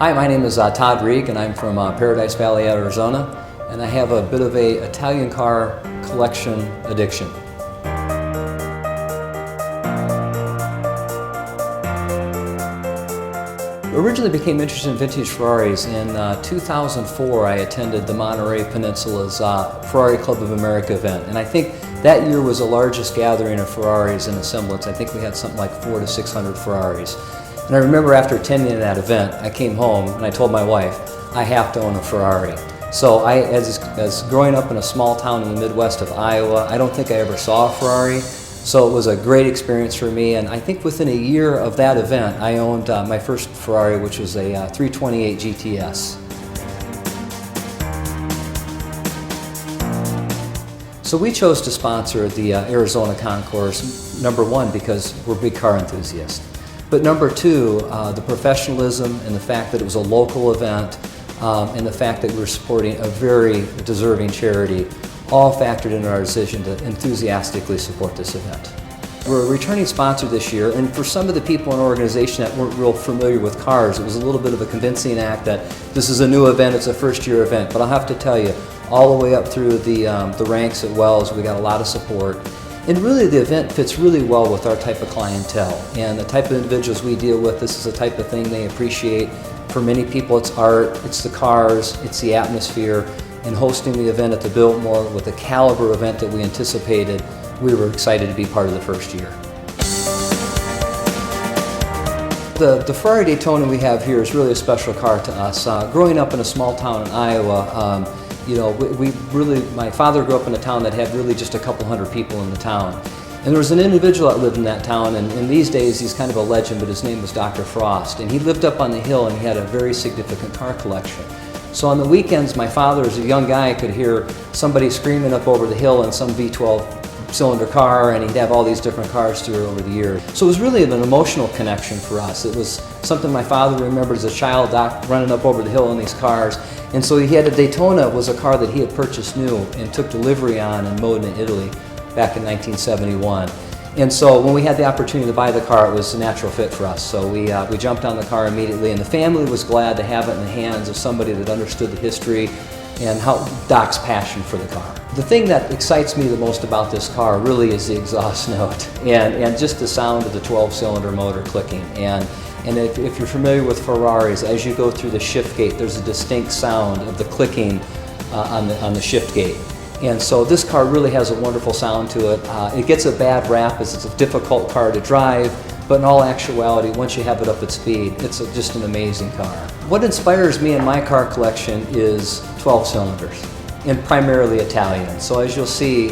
Hi, my name is Todd Reek, and I'm from Paradise Valley, Arizona, and I have a bit of a Italian car collection addiction. Originally became interested in vintage Ferraris. In 2004, I attended the Monterey Peninsula's Ferrari Club of America event, and I think that year was the largest gathering of Ferraris in assemblance. I think we had something like 400 to 600 Ferraris. And I remember after attending that event, I came home and I told my wife, I have to own a Ferrari. So as growing up in a small town in the Midwest of Iowa, I don't think I ever saw a Ferrari. So it was a great experience for me, and I think within a year of that event, I owned my first Ferrari, which was a 328 GTS. So we chose to sponsor the Arizona Concours, number one, because we're big car enthusiasts. But number two, the professionalism and the fact that it was a local event and the fact that we were supporting a very deserving charity all factored into our decision to enthusiastically support this event. We're a returning sponsor this year, and for some of the people in our organization that weren't real familiar with cars, it was a little bit of a convincing act that this is a new event, it's a first-year event. But I'll have to tell you, all the way up through the ranks at Wells, we got a lot of support. And really the event fits really well with our type of clientele and the type of individuals we deal with. This is the type of thing they appreciate. For many people it's art, it's the cars, it's the atmosphere. And hosting the event at the Biltmore with the caliber event that we anticipated, we were excited to be part of the first year. The Ferrari Daytona we have here is really a special car to us. Growing up in a small town in Iowa, my father grew up in a town that had really just a couple hundred people in the town. And there was an individual that lived in that town, and in these days he's kind of a legend, but his name was Dr. Frost. And he lived up on the hill and he had a very significant car collection. So on the weekends, my father, as a young guy, could hear somebody screaming up over the hill in some V12 cylinder car, and he'd have all these different cars through over the years. So it was really an emotional connection for us. It was something my father remembered as a child, Doc running up over the hill in these cars. And so he had a Daytona, was a car that he had purchased new and took delivery on in Modena, Italy, back in 1971. And so when we had the opportunity to buy the car, it was a natural fit for us. So we jumped on the car immediately, and the family was glad to have it in the hands of somebody that understood the history and Doc's passion for the car. The thing that excites me the most about this car really is the exhaust note and just the sound of the 12-cylinder motor clicking. And if you're familiar with Ferraris, as you go through the shift gate, there's a distinct sound of the clicking on the shift gate. And so this car really has a wonderful sound to it. It gets a bad rap as it's a difficult car to drive, but in all actuality, once you have it up at speed, it's just an amazing car. What inspires me in my car collection is 12 cylinders, and primarily Italian. So as you'll see,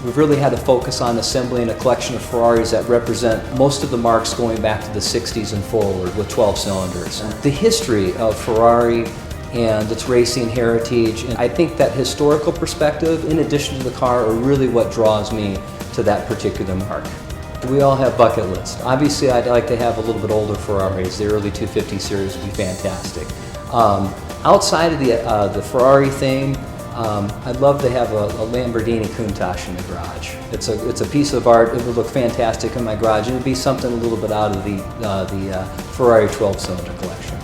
we've really had to focus on assembling a collection of Ferraris that represent most of the marques going back to the 60s and forward with 12 cylinders. The history of Ferrari and its racing heritage, and I think that historical perspective, in addition to the car, are really what draws me to that particular marque. We all have bucket lists. Obviously, I'd like to have a little bit older Ferraris. The early 250 series would be fantastic. Outside of the Ferrari theme, I'd love to have a Lamborghini Countach in the garage. It's a piece of art. It would look fantastic in my garage. It would be something a little bit out of the Ferrari 12-cylinder collection.